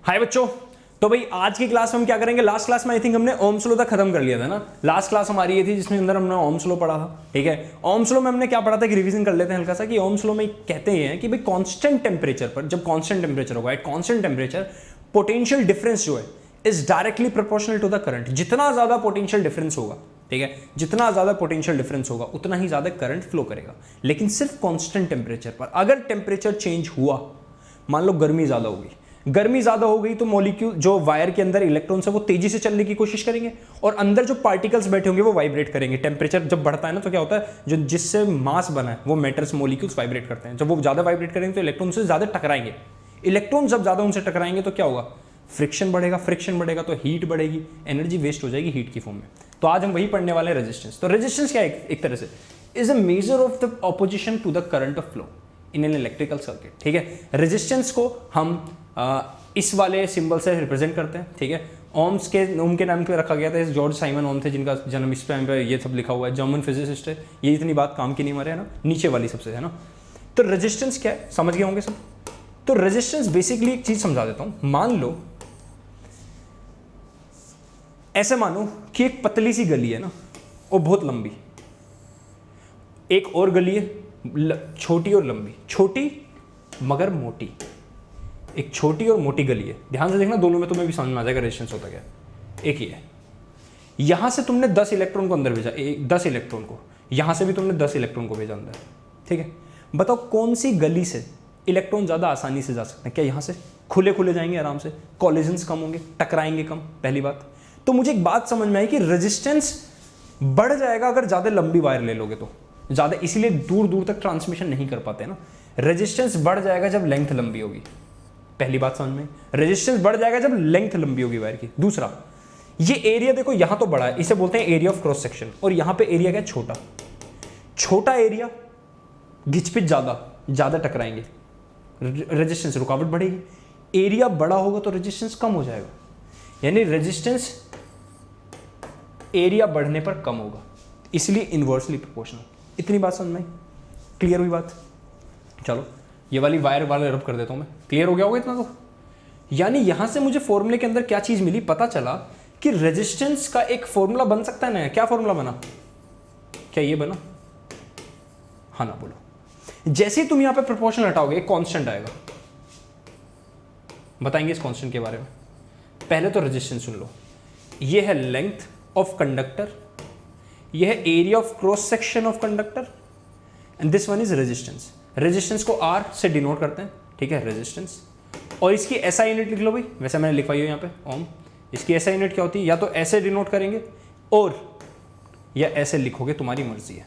हाय बच्चों, तो भाई आज की क्लास में हम क्या करेंगे। लास्ट क्लास में आई थिंक हमने ओम्स लॉ तक खत्म कर लिया था ना। लास्ट क्लास हमारी ये थी जिसमें अंदर हमने ओम्स लॉ पढ़ा था। ठीक है, ओम्स लॉ में हमने क्या पढ़ा था कि रिवीजन कर लेते हैं हल्का सा कि ओम्स लॉ में कहते हैं कि भाई कांस्टेंट टेम्परेचर पर, जब कांस्टेंट टेम्परेचर होगा at constant temperature, potential difference जो है is directly proportional to the current. जितना ज्यादा पोटेंशियल डिफरेंस होगा, ठीक है, जितना ज्यादा पोटेंशियल डिफरेंस होगा उतना ही ज्यादा करंट फ्लो करेगा, लेकिन सिर्फ कांस्टेंट टेम्परेचर पर। अगर टेम्परेचर चेंज हुआ, मान लो गर्मी ज्यादा होगी, गर्मी ज्यादा हो गई तो मॉलिक्यूल जो वायर के अंदर इलेक्ट्रॉन्स है वो तेजी से चलने की कोशिश करेंगे और अंदर जो पार्टिकल्स बैठे होंगे वो वाइब्रेट करेंगे। टेम्परेचर जब बढ़ता है ना तो क्या होता है, जो जिससे मास बना है वो मैटर्स मॉलिक्यूल्स वाइब्रेट करते हैं। जब वो ज्यादा वाइब्रेट करेंगे तो इलेक्ट्रॉन से ज्यादा टकराएंगे। इलेक्ट्रॉन जब ज्यादा उनसे टकराएंगे तो क्या होगा, फ्रिक्शन बढ़ेगा, फ्रिक्शन बढ़ेगा तो हीट बढ़ेगी, एनर्जी वेस्ट हो जाएगी हीट की फॉर्म में। तो आज हम वही पढ़ने वाले हैं, रेजिस्टेंस। तो रेजिस्टेंस क्या है, एक तरह से is a measure of the opposition to the current of flow in an electrical circuit. ठीक है, रेजिस्टेंस को हम इस वाले सिंबल से रिप्रेजेंट करते हैं। ठीक है, ओम्स के ओम के नाम पे रखा गया था, जॉर्ज साइमन ओम थे जिनका जन्म इस टाइम पे ये सब लिखा हुआ है, जर्मन फिजिसिस्ट है। ये इतनी बात काम की नहीं मारे है ना, नीचे वाली सबसे है ना। तो रेजिस्टेंस क्या है समझ गए होंगे सब। तो रेजिस्टेंस बेसिकली एक चीज समझा देता हूं। मान लो ऐसे मानो कि एक पतली सी गली है ना और बहुत लंबी, एक और गली है छोटी और लंबी, छोटी मगर मोटी। एक छोटी और मोटी गली है, ध्यान से देखना, दोनों में तुम्हें भी समझ में आ जाएगा रेजिस्टेंस होता क्या। एक ही है, यहां से तुमने 10 इलेक्ट्रॉन को अंदर भेजा, 10 इलेक्ट्रॉन को, यहां से भी तुमने 10 इलेक्ट्रॉन को भेजा अंदर। ठीक है, बताओ कौन सी गली से इलेक्ट्रॉन ज्यादा आसानी से जा सकते हैं। क्या यहां से खुले खुले जाएंगे आराम से, कॉलिजन्स कम होंगे, टकराएंगे कम, पहली बात। तो मुझे एक बात समझ में आई कि रेजिस्टेंस बढ़ जाएगा अगर ज्यादा लंबी वायर ले लोगे तो ज्यादा, इसीलिए दूर दूर तक ट्रांसमिशन नहीं कर पाते ना। रेजिस्टेंस बढ़ जाएगा जब लेंथ लंबी होगी, पहली बात समझ में। रेजिस्टेंस बढ़ जाएगा जब लेंथ लंबी होगी वायर की। दूसरा, ये एरिया देखो यहां तो बड़ा है, इसे बोलते हैं एरिया ऑफ क्रॉस सेक्शन, और यहां पे एरिया क्या है, छोटा। छोटा एरिया घिचपिच ज्यादा टकराएंगे, रेजिस्टेंस रुकावट बढ़ेगी। एरिया बड़ा होगा तो रेजिस्टेंस कम हो जाएगा, यानी रेजिस्टेंस एरिया बढ़ने पर कम होगा, इसलिए इनवर्सली प्रोपोर्शनल। इतनी बात समझ में, क्लियर हुई बात। चलो ये वाली वायर वाले रब कर देता हूं मैं, क्लियर हो गया होगा इतना तो। यानी यहां से मुझे फॉर्मूले के अंदर क्या चीज मिली, पता चला कि रेजिस्टेंस का एक फॉर्मूला बन सकता है ना। क्या फॉर्मूला बना, क्या ये बना, हाँ ना बोलो। जैसे ही तुम यहां पे प्रोपोर्शन हटाओगे एक कांस्टेंट आएगा, बताएंगे इस कांस्टेंट के बारे में। पहले तो रेजिस्टेंस सुन लो, ये है लेंथ ऑफ कंडक्टर, ये है area of cross section of conductor, and this one is resistance. Resistance को R से डिनोट करते हैं, ठीक है, रेजिस्टेंस। और इसकी SI यूनिट लिख लो भाई, वैसे मैंने लिखवाई है यहाँ पे ओम। इसकी SI यूनिट क्या होती है, या तो ऐसे डिनोट करेंगे और या ऐसे लिखोगे, तुम्हारी मर्जी है।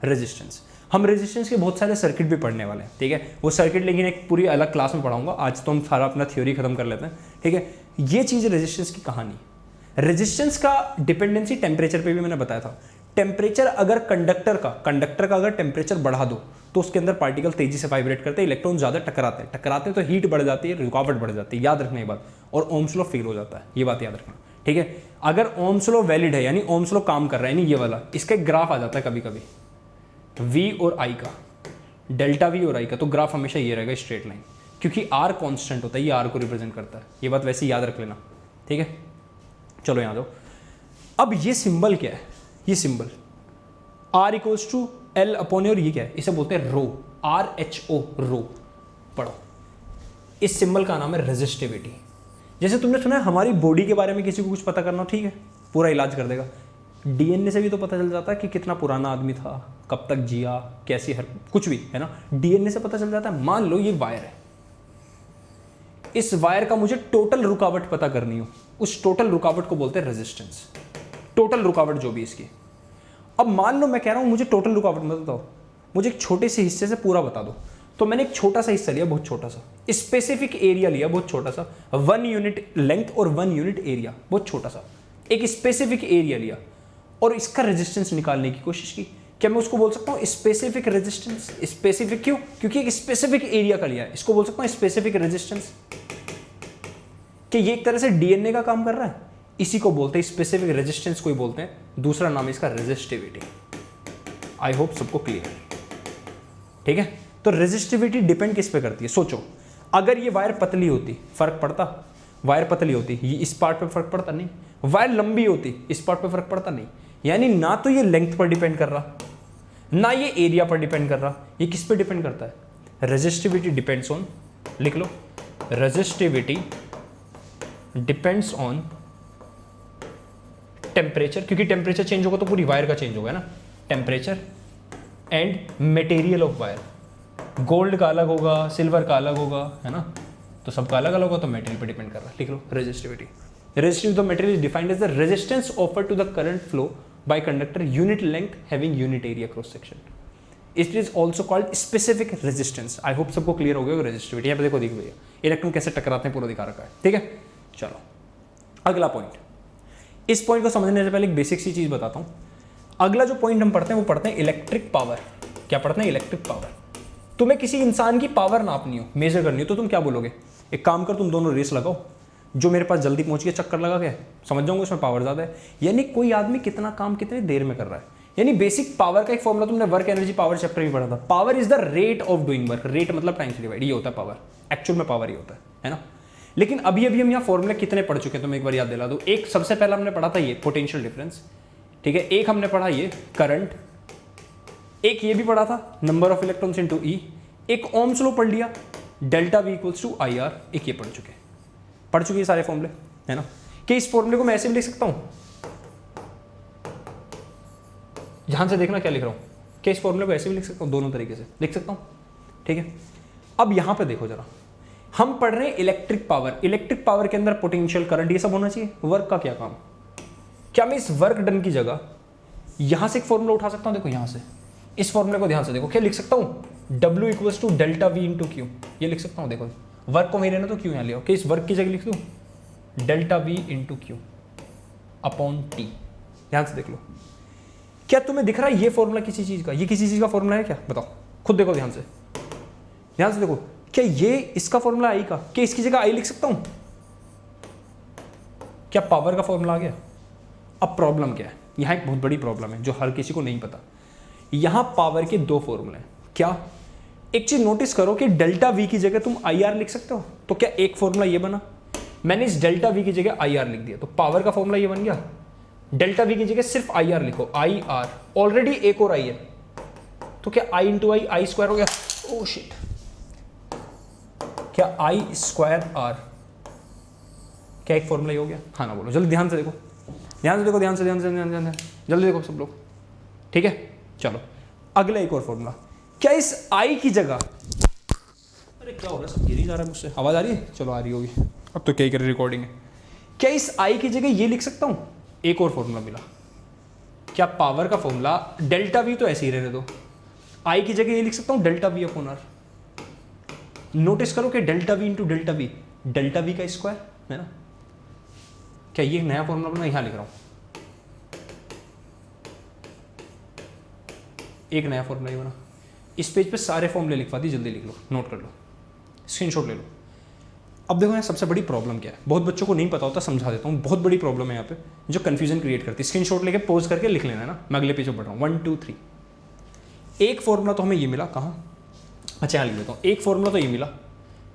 रेजिस्टेंस, हम रेजिस्टेंस के बहुत सारे सर्किट भी पढ़ने वाले हैं, ठीक है। वो सर्किट लेकिन एक पूरी अलग क्लास में पढ़ाऊंगा, आज तो हम सारा अपना थ्योरी खत्म कर लेते हैं, ठीक है। ये चीज़ रेजिस्टेंस की कहानी। रेजिस्टेंस का डिपेंडेंसी टेम्परेचर पे भी मैंने बताया था। टेम्परेचर अगर कंडक्टर का अगर टेम्परेचर बढ़ा दो तो उसके अंदर पार्टिकल तेजी से वाइब्रेट करते हैं, इलेक्ट्रॉन ज्यादा टकराते तो हीट बढ़ जाती है, रुकावट बढ़ जाती है, याद रखना ये बात। और ओम्स लॉ फेल हो जाता है, ये बात याद रखना, ठीक है। अगर ओम्स लॉ वैलिड है, यानी ओम्स लॉ काम कर रहा है, यानी ये वाला, इसका एक ग्राफ आ जाता है कभी कभी V और I का, डेल्टा V और I का, तो ग्राफ हमेशा ये रहेगा स्ट्रेट लाइन, क्योंकि R कॉन्स्टेंट होता है, ये R को रिप्रेजेंट करता है। ये बात वैसे याद रख लेना, ठीक है। चलो यहाँ दो। अब ये सिंबल क्या है, ये symbol R equals to L upon, और ये क्या है, इसे बोलते हैं रो, RHO, रो। पढ़ो, इस सिंबल का नाम है रेजिस्टिविटी। जैसे तुमने सुना है हमारी बॉडी के बारे में किसी को कुछ पता करना हो, ठीक है, पूरा इलाज कर देगा। DNA से भी तो पता चल जाता है कि कितना पुराना आदमी था, कब तक जिया, कैसी हर कुछ भी है ना, DNA से पता चल जाता है। मान लो ये वायर है, इस वायर का मुझे टोटल रुकावट पता करनी हो, उस टोटल रुकावट को बोलते हैं रेजिस्टेंस। टोटल रुकावट जो भी इसकी। अब मान लो मैं कह रहा हूं मुझे टोटल रुकावट मत बताओ, मुझे एक छोटे से हिस्से से पूरा बता दो। तो मैंने एक छोटा सा हिस्सा लिया, बहुत छोटा सा, स्पेसिफिक एरिया लिया, बहुत छोटा सा, 1 यूनिट लेंथ और 1 यूनिट एरिया, बहुत छोटा सा, एक स्पेसिफिक एरिया लिया और इसका रेजिस्टेंस निकालने की कोशिश की। क्या मैं उसको बोल सकता हूँ स्पेसिफिक रेजिस्टेंस? स्पेसिफिक क्यों? क्योंकि एक स्पेसिफिक एरिया का लिया है, इसको बोल सकता हूँ स्पेसिफिक रेजिस्टेंस। कि ये एक तरह से DNA का काम कर रहा है, इसी को बोलते हैं स्पेसिफिक रेजिस्टेंस को ही बोलते हैं, दूसरा नाम है इसका रेजिस्टिविटी। आई होप सबको क्लियर, ठीक है। तो रेजिस्टिविटी डिपेंड किस पे करती है, सोचो, अगर ये वायर पतली होती फर्क पड़ता, वायर पतली होती, ये इस पार्ट पे फर्क पड़ता नहीं, वायर लंबी होती, इस पार्ट पे फर्क पड़ता नहीं। यानी ना तो ये लेंथ पर डिपेंड कर रहा, ना ये एरिया पर डिपेंड कर रहा, ये किस पे डिपेंड करता है? रेजिस्टिविटी डिपेंड्स ऑन, लिख लो, रेजिस्टिविटी डिपेंड्स ऑन टेम्परेचर, क्योंकि टेम्परेचर चेंज होगा तो पूरी वायर का चेंज होगा ना, temperature and material of wire. Gold का अलग होगा, सिल्वर का अलग होगा, है ना, तो सबका अलग अलग होगा, तो मटेरियल पे डिपेंड कर रहा है। लिख लो resistivity. Resistivity of material is defined as the resistance offered to the current flow by conductor unit length having unit area cross section. It is also called specific resistance. I hope सबको clear हो गया resistivity. यहाँ पे देखो दिख भैया electron कैसे टकराते हैं पूरा दिखा रखा है, ठीक है। चलो अगला पॉइंट, इस पॉइंट को समझने से पहले एक बेसिक सी चीज बताता हूँ। अगला जो पॉइंट हम पढ़ते हैं वो पढ़ते हैं इलेक्ट्रिक पावर। क्या पढ़ते हैं? Electric power. तुम्हें किसी इंसान की पावर नापनी हो, मेजर करनी हो, तो तुम क्या बोलोगे? एक काम कर, तुम दोनों रेस लगाओ, जो मेरे पास जल्दी पहुंच के चक्कर लगा के समझ जाऊंगा उसमें पावर ज्यादा है। यानी कोई आदमी कितना काम कितनी देर में कर रहा है। यानी बेसिक पावर का एक फॉर्मूला तुमने वर्क एनर्जी पावर चैप्टर में पढ़ा था। Power is the rate of doing work. Rate मतलब टाइम से डिवाइड, ये होता है पावर। एक्चुअल में पावर ही होता है ना। लेकिन अभी अभी हम यहाँ फॉर्मूले कितने पढ़ चुके हैं, तुम्हें एक बार याद दिला दो। एक सबसे पहला हमने पढ़ा था ये पोटेंशियल डिफरेंस, ठीक है। एक हमने पढ़ा ये करंट, एक ये भी पढ़ा था number of electrons into e, एक ओम्स लॉ पढ़ लिया, delta V equals to I R, एक ये पढ़ चुके सारे फॉर्मूले, है ना। कि इस फॉर्मूले को मैं ऐसे भी लिख सकता हूं, ध्यान से देखना क्या लिख रहा हूं, कि इस फॉर्मूले को ऐसे भी लिख सकता हूं, दोनों तरीके से लिख सकता हूं, ठीक है। अब यहां पे देखो जरा, हम पढ़ रहे हैं इलेक्ट्रिक पावर। इलेक्ट्रिक पावर के अंदर पोटेंशियल, करंट, ये सब होना चाहिए। वर्क का क्या काम? क्या मैं इस वर्क डन की जगह यहां से एक फॉर्मूला उठा सकता हूं? देखो यहां से इस फॉर्मूले को ध्यान से देखो, क्या लिख सकता हूं? W equals to delta V into Q, ये लिख सकता हूं। देखो वर्क को मेरे ना तो क्यू यहां ले आओ, कि इस वर्क की जगह लिख दूं delta V into Q upon T. ध्यान से देख लो, क्या तुम्हें दिख रहा है ये फॉर्मूला किसी चीज का? ये किसी चीज का फॉर्मूला है क्या? बताओ खुद देखो, ध्यान से देखो, क्या ये इसका फॉर्मूला आई का? क्या इसकी जगह आई लिख सकता हूं? क्या पावर का फॉर्मूला आ गया? अब प्रॉब्लम क्या है, यहां एक बहुत बड़ी प्रॉब्लम है जो हर किसी को नहीं पता। यहां पावर के दो फॉर्मूले हैं। क्या? एक चीज नोटिस करो कि डेल्टा वी की जगह तुम आई आर लिख सकते हो, तो क्या एक फॉर्मूला ये बना, मैंने इस डेल्टा वी की जगह आई आर लिख दिया, तो पावर का फॉर्मूला ये बन गया। डेल्टा वी की जगह सिर्फ आई आर लिखो, आई आर, ऑलरेडी एक और आई है, तो क्या आई इंटू आई स्क्वायर हो गया? ओ शिट, क्या आई स्क्वायर आर, क्या एक फॉर्मूला ही हो गया? हाँ ना बोलो, जल्दी ध्यान से देखो, जल्दी देखो सब लोग, ठीक है। चलो अगला एक और फॉर्मूला, क्या इस आई की जगह, अरे क्या हो रहा है, सब गिर ही जा रहा है मुझसे, आवाज आ रही है? चलो आ रही होगी, अब तो क्या ही कर रिकॉर्डिंग है। क्या इस आई की जगह ये लिख सकता हूं? एक और फॉर्मूला मिला। क्या पावर का फॉर्मूला डेल्टा वी तो ऐसे ही रहने दो, आई की जगह ये लिख सकता हूं delta V upon R. Notice करो कि delta V into delta V का स्क्वायर है ना। क्या ये नया फॉर्मूला बना? यहां लिख रहा हूं एक नया फॉर्मूला ये बना। इस पेज पे सारे फॉर्मूले लिखवा दी, जल्दी लिख लो, नोट कर लो, स्क्रीनशॉट ले लो। अब देखो यहाँ सबसे बड़ी प्रॉब्लम क्या है, बहुत बच्चों को नहीं पता होता, समझा देता हूँ। बहुत बड़ी प्रॉब्लम है यहाँ पे जो कंफ्यूजन क्रिएट करती है। स्क्रीनशॉट लेके पोज करके लिख लेना है ना, मैं अगले पेज पर बढ़ रहा हूँ। 1 2 3 एक फॉर्मूला तो हमें ये मिला, कहाँ? अच्छा यहाँ लिख देता हूँ। एक फॉर्मूला तो ये मिला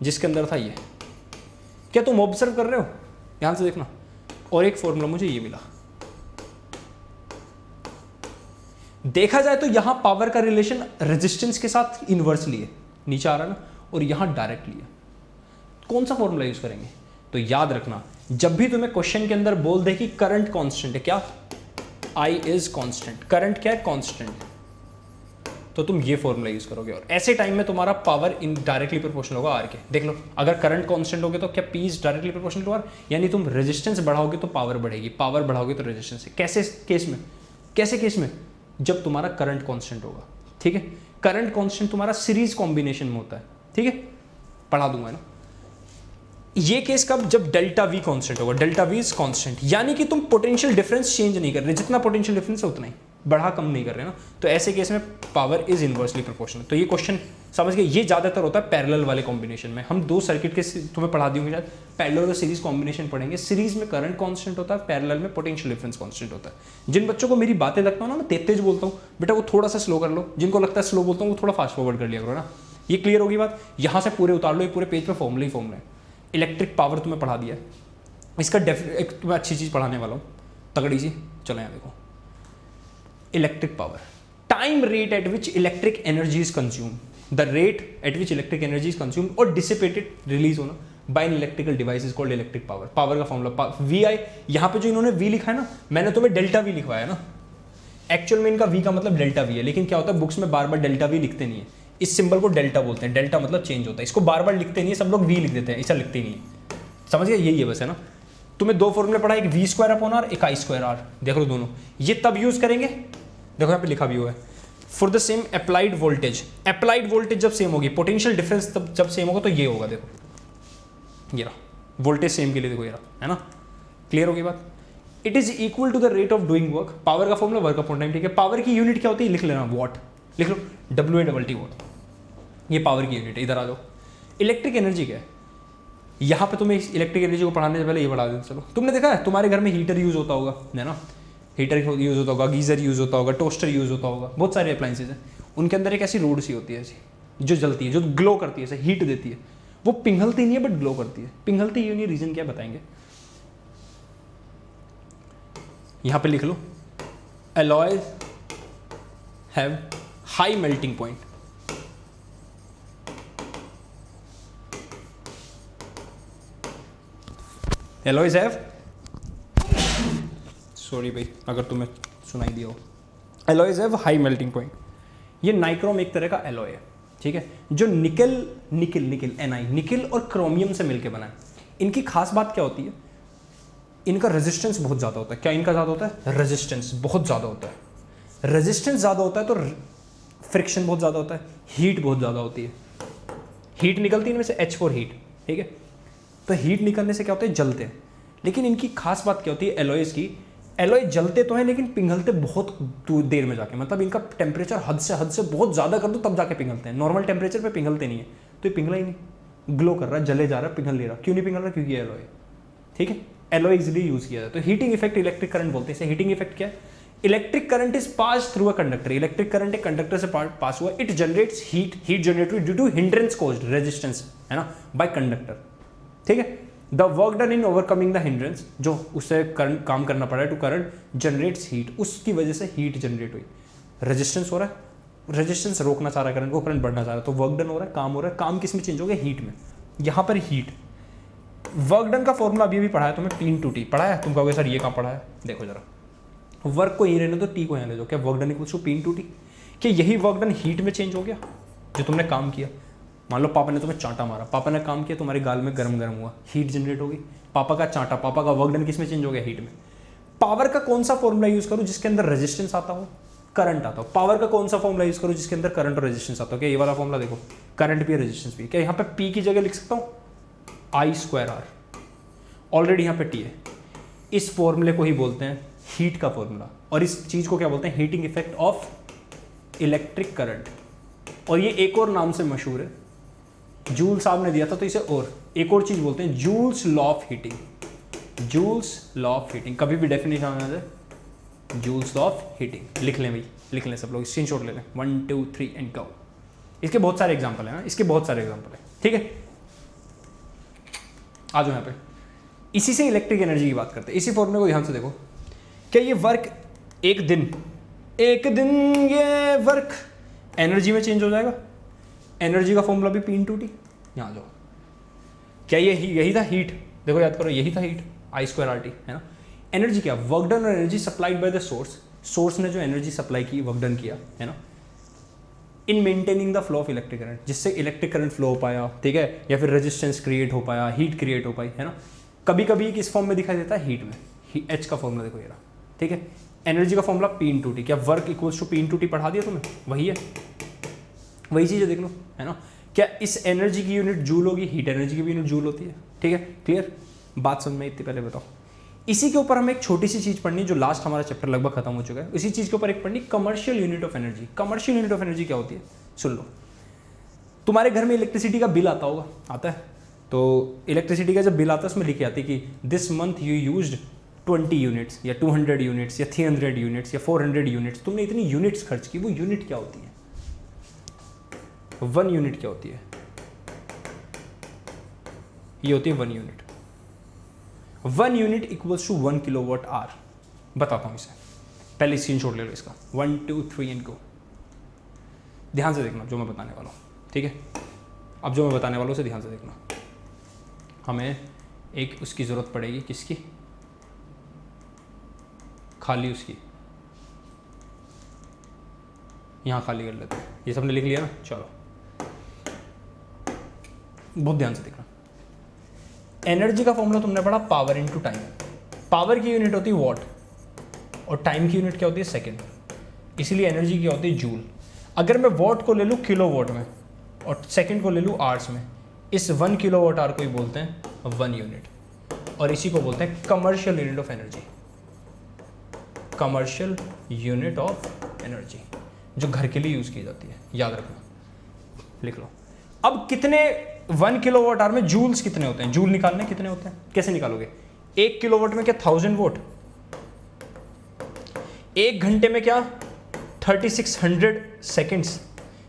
जिसके अंदर था ये, क्या तुम ऑब्जर्व कर रहे हो? ध्यान से देखना। और एक फॉर्मूला मुझे ये मिला। देखा जाए तो यहां पावर का रिलेशन रेजिस्टेंस के साथ इनवर्सली है, नीचे आ रहा है ना, और यहां डायरेक्टली है। कौन सा फॉर्मूला यूज करेंगे? तो याद रखना, जब भी तुम्हें क्वेश्चन के अंदर बोल दे कि करंट कांस्टेंट है, क्या I इज कांस्टेंट, करंट क्या है? कांस्टेंट, तो तुम ये फॉर्मूला यूज करोगे। और ऐसे टाइम में तुम्हारा पावर इन डायरेक्टली प्रोपोर्शनल होगा आर के। देख लो, अगर करंट कांस्टेंट होगे तो क्या P is directly proportional to R, यानी तुम रेजिस्टेंस बढ़ाओगे तो पावर बढ़ेगी, पावर बढ़ाओगे तो रेजिस्टेंस है। कैसे केस में? कैसे केस में? जब तुम्हारा करंट कांस्टेंट होगा, ठीक है। करंट कांस्टेंट तुम्हारा सीरीज कॉम्बिनेशन में होता है, ठीक है, पढ़ा दूंगा ना। ये केस कब? जब डेल्टा वी कांस्टेंट होगा, डेल्टा वी इज कांस्टेंट, यानी कि तुम पोटेंशियल डिफरेंस चेंज नहीं कर रहे, जितना पोटेंशियल डिफरेंस है उतना ही, बढ़ा कम नहीं कर रहे ना। तो ऐसे केस में पावर इज इनवर्सली प्रोपोर्शनल। तो ये क्वेश्चन समझ गए, ये ज्यादातर होता है पैरेलल वाले कॉम्बिनेशन में। हम दो सर्किट के तुम्हें पढ़ा दी होंगे शायद, पैरेलल और सीरीज कॉम्बिनेशन पढ़ेंगे। सीरीज में करंट कांस्टेंट होता है, पैरेलल में पोटेंशियल डिफरेंस कांस्टेंट होता है। जिन बच्चों को मेरी बातें लगता हूँ ना मैं तेज बोलता हूँ, बेटा वो थोड़ा सा स्लो कर लो, जिनको लगता है स्लो बोलता हूँ वो थोड़ा फास्ट फॉरवर्ड कर लिया करो ना। ये क्लियर होगी बात? यहाँ से पूरे उतार लो, ये पूरे पेज पे फॉर्मूला ही फॉर्मूला है। इलेक्ट्रिक पावर तुम्हें पढ़ा दिया है, इसका एक तुम्हें अच्छी चीज़ पढ़ाने वाला हूँ तगड़ी सी। चलो यहाँ देखो, electric power, time rate at which electric energy is consume, the rate at which electric energy is consume और डिसिपेटेड, रिलीज होना by an electrical device is called electric power. Power का फॉर्मूला वी आई, यहाँ पे जो इन्होंने we लिखा है ना, मैंने तुम्हें डेल्टा वी लिखवाया है ना, एक्चुअल में इनका वी का मतलब डेल्टा वी है, लेकिन क्या होता है बुक्स में बार बार डेल्टा वी लिखते नहीं है, इस सिंबल को डेल्टा बोलते हैं, डेल्टा मतलब चेंज होता है, इसको बार बार लिखते नहीं है, सब लोग वी लिख देते हैं, ऐसा लिखते ही नहीं है, समझ गए, यही है बस, है ना। तुम्हें दो फॉर्मूले पढ़ा, एक वी स्क्वायर अपॉन आर, एक आई स्क्वायर आर, देख लो दोनों, ये तब यूज करेंगे, देखो यहाँ पे लिखा भी हुआ है, for the same applied voltage, applied voltage जब सेम होगी, पोटेंशियल डिफरेंस तब जब सेम होगा तो ये होगा, देखो ये रहा वोल्टेज सेम के लिए, देखो ये रहा, है ना, क्लियर होगी बात। It is equal to the rate of doing work, power का फॉर्मूला वर्क अपॉन टाइम, ठीक है। पावर की यूनिट क्या होती है लिख लेना, वॉट, लिख लो WAT वॉट, ये पावर की यूनिट है। इधर आ जाओ, इलेक्ट्रिक एनर्जी क्या है, यहाँ पे तुम्हें इलेक्ट्रिक एनर्जी को पढ़ाने से पहले ये पढ़ा देते चलो। तुमने देखा है तुम्हारे घर में हीटर यूज होता होगा, है ना, हीटर यूज होता होगा, गीजर यूज होता होगा, टोस्टर यूज होता होगा, बहुत सारे अप्लाइंसेज हैं, उनके अंदर एक ऐसी रोड सी होती है ऐसी जो जलती है, जो ग्लो करती है, ऐसे हीट देती है, वो पिघलती नहीं है बट ग्लो करती है। पिघलती ही नहीं, रीजन क्या बताएंगे, यहां पे लिख लो, alloys have high melting point, alloys have, sorry भाई अगर तुम्हें सुनाई दिया हो, alloys have high melting point। ये नाइक्रोम एक तरह का एलॉय है, ठीक है, जो निकल निकल और क्रोमियम से मिलकर बना है। इनकी खास बात क्या होती है, इनका रेजिस्टेंस बहुत ज़्यादा होता है। क्या इनका ज़्यादा होता है, रेजिस्टेंस बहुत ज़्यादा होता है। रेजिस्टेंस ज़्यादा होता है तो फ्रिक्शन बहुत ज़्यादा होता है, हीट बहुत ज़्यादा होती है, हीट निकलती है इनमें से H4 हीट, ठीक है। तो हीट निकलने से क्या होता है, जलते हैं। लेकिन इनकी खास बात क्या होती है एलॉयज की, एलॉय जलते तो हैं लेकिन पिघलते बहुत देर में जाके, मतलब इनका टेम्परेचर हद से बहुत ज़्यादा कर दो तब जाके पिघलते हैं, नॉर्मल टेम्परेचर पे पिघलते नहीं है। तो ये पिघला ही नहीं, ग्लो कर रहा है, जले जा रहा है, पिघल नहीं रहा। क्यों नहीं पिघल रहा, क्योंकि एलॉय, ठीक है, एलॉय इजीली यूज किया जाता है। तो हीटिंग इफेक्ट इलेक्ट्रिक करंट बोलते हैं। हीटिंग इफेक्ट क्या है, electric current is pass through a conductor, electric current एक कंडक्टर से पास हुआ, it generates heat generated due to hindrance caused, resistance, है ना, बाय कंडक्टर, ठीक है। The work done in overcoming the hindrance, जो उससे करंट काम करना पड़ा है टू करंट जनरेट्स हीट, उसकी वजह से हीट जनरेट हुई। रेजिस्टेंस हो रहा है, रेजिस्टेंस रोकना चाह रहा है करंट को, करंट बढ़ना चाह रहा है, तो वर्क डन हो रहा है, काम हो रहा है। काम किस में चेंज हो गया, हीट में। यहाँ पर हीट, वर्क डन का फॉर्मूला अभी पढ़ा है तुम्हें, P/T पढ़ा है। तुम कहोगे सर ये कहाँ पढ़ा है, देखो जरा, वर्क को यहीं रहने दो, टी को यहाँ ले दो। क्या work done equals to P/T, क्या यही वर्क डन हीट में चेंज हो गया जो तुमने काम किया। मान लो पापा ने तुम्हें चांटा मारा, पापा ने काम किया, तुम्हारे गाल में गरम हुआ, हीट जनरेट होगी। पापा का चांटा, पापा का वर्क डन किस में चेंज हो गया, हीट में। पावर का कौन सा फॉर्मूला यूज करूँ जिसके अंदर रेजिस्टेंस आता हो, करंट आता हो। पावर का कौन सा फॉर्मूला यूज करूँ जिसके अंदर करंट और रेजिस्टेंस आता हो। क्या ये वाला फॉर्मूला देखो, करंट भी है रेजिस्टेंस भी। क्या यहाँ पे P की जगह लिख सकता हूँ I²R, ऑलरेडी यहाँ पे T है। इस फॉर्मूले को ही बोलते हैं हीट का फॉर्मूला, और इस चीज को क्या बोलते हैं, heating effect of electric current. और ये एक और नाम से मशहूर है, जूल साहब ने दिया था, तो इसे और एक और चीज बोलते हैं, joules law of heating. Joules law of heating, कभी भी डेफिनेशन आना जाए, जूल्स लॉ ऑफ हीटिंग लिख लें भाई, लिख लें सब लोग, स्क्रीनशॉट ले लें, 1 2 3 एंड गो। इसके बहुत सारे एग्जाम्पल हैं, इसके बहुत सारे एग्जाम्पल हैं, ठीक है। आ जाओ यहाँ पे, इसी से इलेक्ट्रिक एनर्जी की बात करते हैं। इसी फॉर्मूले को ध्यान से देखो, क्या ये वर्क एक दिन ये वर्क एनर्जी में चेंज हो जाएगा। एनर्जी का फॉर्मूला भी P/T, यहाँ जाओ। क्या ये यही था हीट, देखो याद करो, यही था हीट, I²RT, है ना। एनर्जी क्या, वर्क डन और energy supplied by the source, source ने जो एनर्जी सप्लाई की, वर्क डन किया, है ना, in maintaining the flow of electric current, जिससे इलेक्ट्रिक करंट फ्लो हो पाया, ठीक है, या फिर रेजिस्टेंस क्रिएट हो पाया, हीट क्रिएट हो पाई, है ना। कभी कभी किस फॉर्म में दिखाई देता है, हीट में। H का फॉर्मूला देखो ये रहा, ठीक है। एनर्जी का फॉर्मूला P/T, क्या वर्क इक्वल्स टू P/T पढ़ा दिया तुम्हें, वही है, वही चीज़ है, देख लो, है ना। क्या इस एनर्जी की यूनिट जूल होगी, हीट एनर्जी की भी यूनिट जूल होती है, ठीक है, क्लियर बात समझ में। इतनी पहले बताओ, इसी के ऊपर हमें एक छोटी सी चीज़ पढ़नी, जो लास्ट हमारा चैप्टर लगभग खत्म हो चुका है, इसी चीज़ के ऊपर एक पढ़नी, commercial unit of energy. Commercial unit of energy क्या होती है, सुन लो। तुम्हारे घर में इलेक्ट्रिसिटी का बिल आता होगा, आता है, तो इलेक्ट्रिसिटी का जब बिल आता है उसमें लिखी आती है कि this month you used 20 units या 200 यूनिट्स या 300 यूनिट्स या 400 यूनिट्स। तुमने इतनी यूनिट्स खर्च की, वो यूनिट क्या होती है, 1 यूनिट क्या होती है, ये होती है 1 unit. 1 unit equals to 1 kilowatt hour. बताता हूँ इसे, पहले स्क्रीनशॉट ले लो इसका, 1 2 3 एंड गो। ध्यान से देखना जो मैं बताने वाला हूँ, ठीक है। अब जो मैं बताने वाला हूँ उसे ध्यान से देखना। हमें एक उसकी ज़रूरत पड़ेगी, किसकी? खाली उसकी, यहाँ खाली कर लेते हैं। ये सबने लिख लिया ना, चलो बहुत ध्यान से देखना। एनर्जी का फॉर्मूला तुमने पढ़ा पावर इनटू टाइम। पावर की यूनिट होती है वॉट और टाइम की यूनिट क्या होती है? सेकंड। इसीलिए एनर्जी क्या होती है? जूल। अगर मैं वॉट को ले लूँ किलो वॉट में और सेकंड को ले लूँ आवर्स में, इस 1 किलो वॉट आवर को ही बोलते हैं 1 यूनिट, और इसी को बोलते हैं commercial unit of energy. Commercial unit of energy जो घर के लिए यूज़ की जाती है, याद रखना, लिख लो। अब कितने 1 किलोवाट आवर में जूल्स कितने होते हैं? जूल निकालने कितने होते हैं? कैसे निकालोगे? 1 किलोवाट में क्या 1000 वोट, 1 घंटे में क्या 3600 सेकेंड्स,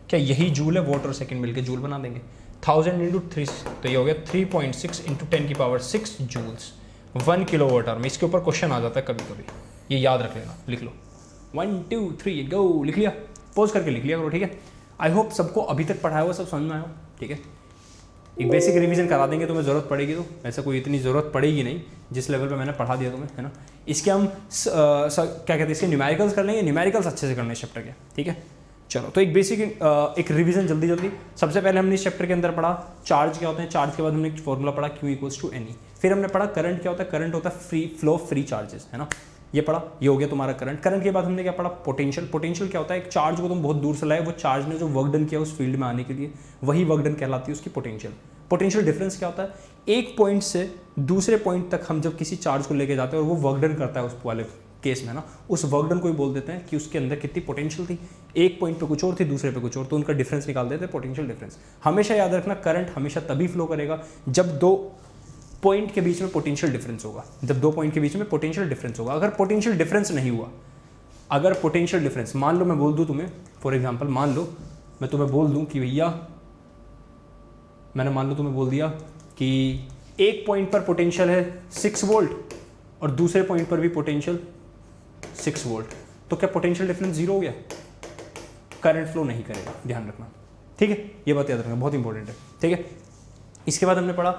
क्या यही जूल है? वोट और सेकंड मिलकर जूल बना देंगे। 1000 इंटू 3 तो ये हो गया 3.6 इंटू 10 की पावर 6 जूल्स 1 किलोवाट आवर में। इसके ऊपर क्वेश्चन आ जाता है कभी कभी, ये याद रख लेना, लिख लो। 1 2 3 गो, लिख लिया, पोज करके लिख लिया करो, ठीक है। आई होप सबको अभी तक पढ़ाया हुआ सब समझ में आया हो, ठीक है। एक बेसिक रिवीजन करा देंगे, तुम्हें ज़रूरत पड़ेगी तो, ऐसा कोई इतनी ज़रूरत पड़ेगी नहीं जिस लेवल पे मैंने पढ़ा दिया तुम्हें, है ना। इसके हम क्या कहते हैं, इसके न्यूमेरिकल्स कर लेंगे, न्यूमेरिकल्स अच्छे से करने चैप्टर के, ठीक है। चलो तो एक बेसिक एक रिवीजन जल्दी जल्दी। सबसे पहले हमने इस चैप्टर के अंदर पढ़ा चार्ज क्या होते हैं, चार्ज के बाद हमने एक फॉर्मूला पढ़ा Q इक्वल्स टू NE। फिर हमने पढ़ा करंट क्या होता है, करंट होता है फ्री फ्लो फ्री चार्जेस, है ना, ये पढ़ा, ये हो गया तुम्हारा करंट। करंट के बाद हमने क्या पढ़ा, पोटेंशियल। पोटेंशियल क्या होता है, एक चार्ज को तुम बहुत दूर से लाए, वो चार्ज ने जो वर्क डन किया उस फील्ड में आने के लिए, वही वर्क डन कहलाती है उसकी पोटेंशियल। पोटेंशियल डिफरेंस क्या होता है, एक पॉइंट से दूसरे पॉइंट तक हम जब किसी चार्ज को लेके जाते हैं और वो वर्क डन करता है उस वाले केस में ना, उस वर्क डन को ही बोल देते हैं कि उसके अंदर कितनी पोटेंशियल थी। एक पॉइंट पे कुछ और थी, दूसरे पे कुछ और, तो उनका डिफरेंस निकाल देते हैं, पोटेंशियल डिफरेंस। हमेशा याद रखना, करंट हमेशा तभी फ्लो करेगा जब दो पॉइंट के बीच में पोटेंशियल डिफरेंस होगा, जब दो पॉइंट के बीच में पोटेंशियल डिफरेंस होगा। अगर पोटेंशियल डिफरेंस नहीं हुआ, अगर पोटेंशियल डिफरेंस, मान लो मैं बोल दूं तुम्हें, फॉर एग्जांपल मान लो मैं तुम्हें बोल दूं कि भैया, मैंने मान लो तुम्हें बोल दिया कि एक पॉइंट पर पोटेंशियल है 6 वोल्ट और दूसरे पॉइंट पर भी पोटेंशियल 6 वोल्ट, तो क्या पोटेंशियल डिफरेंस 0 हो गया? करंट फ्लो नहीं करेगा, ध्यान रखना, ठीक है। ये बात याद रखना, बहुत इंपॉर्टेंट है, ठीक है। इसके बाद हमने पढ़ा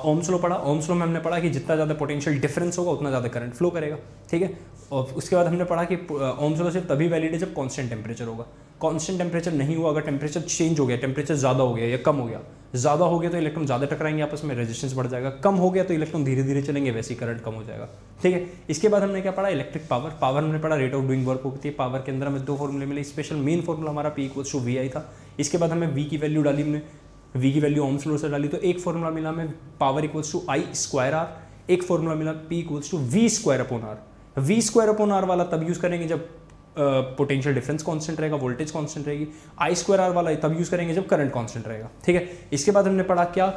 ओम्स लॉ पढ़ा। ओम्स लॉ में हमने पढ़ा कि जितना ज़्यादा पोटेंशियल डिफरेंस होगा उतना ज़्यादा करंट फ्लो करेगा, ठीक है। और उसके बाद हमने पढ़ा कि ओम्स लॉ सिर्फ तभी वैलिड है जब कांस्टेंट टेम्परेचर होगा। कांस्टेंट टेम्परेचर नहीं हुआ, अगर टेम्परेचर चेंज हो गया, टेम्परेचर ज़्यादा हो गया या कम हो गया, ज़्यादा हो गया तो इलेक्ट्रॉन ज़्यादा टकराएंगे आपस में, रेजिस्टेंस बढ़ जाएगा, कम हो गया तो इलेक्ट्रॉन धीरे धीरे चलेंगे, वैसे ही करंट कम हो जाएगा, ठीक है। इसके बाद हमने क्या पढ़ा, इलेक्ट्रिक पावर। पावर हमने पढ़ा रेट ऑफ डूइंग वर्क होती है पावर के अंदर। हमें 2 फॉर्मूले मिले, स्पेशल मेन फॉर्मूला हमारा P इक्वल्स टू VI था। इसके बाद हमें V की वैल्यू डाली, हमने V की वैल्यू ओम्स लॉ से डाली, तो एक फॉर्मूला मिला हमें power equals to I square R, एक फॉर्मूला मिला P equals to V square upon R। V square upon R वाला तब यूज करेंगे जब पोटेंशियल डिफरेंस कांस्टेंट रहेगा, वोल्टेज कांस्टेंट रहेगी। I स्क्वायर R वाला तब यूज करेंगे जब करंट कांस्टेंट रहेगा, ठीक है। इसके बाद हमने पढ़ा क्या,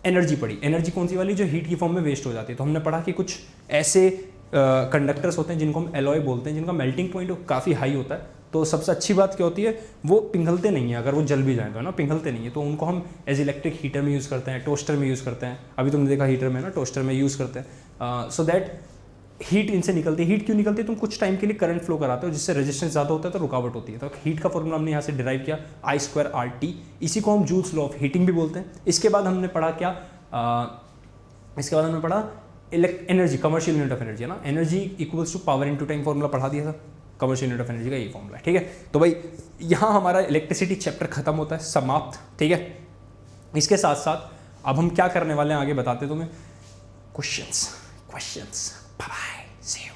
एनर्जी पढ़ी। एनर्जी कौन सी वाली, जो हीट की फॉर्म में वेस्ट हो जाती है। तो हमने पढ़ा कि कुछ ऐसे कंडक्टर्स होते हैं जिनको हम एलॉय बोलते हैं, जिनका मेल्टिंग पॉइंट काफ़ी हाई होता है। तो सबसे अच्छी बात क्या होती है, वो पिघलते नहीं है, अगर वो जल भी जाए तो, है ना, पिघलते नहीं है, तो उनको हम एज इलेक्ट्रिक हीटर में यूज़ करते हैं, टोस्टर में यूज़ करते हैं। अभी तुमने देखा हीटर में ना, टोस्टर में यूज़ करते हैं, सो दैट हीट इनसे निकलती है। हीट क्यों निकलती है, तुम कुछ टाइम के लिए करंट फ्लो कराते हो, जिससे रेजिस्टेंस ज़्यादा होता है तो रुकावट होती है। तो हीट का फॉर्मूला हमने यहाँ से डिराइव किया I स्क्वायर RT, इसी को हम जूल्स लॉ ऑफ हीटिंग भी बोलते हैं। इसके बाद हमने पढ़ा क्या, इसके बाद हमने पढ़ा energy, commercial unit of energy, है ना, energy equals to power into time formula पढ़ा दिया था। कमर्शियल यूनिट ऑफ एनर्जी का ये फॉर्मूला है, ठीक है। तो भाई यहाँ हमारा इलेक्ट्रिसिटी चैप्टर खत्म होता है, समाप्त, ठीक है। इसके साथ साथ अब हम क्या करने वाले हैं आगे बताते तुम्हें, questions. Bye bye, see you.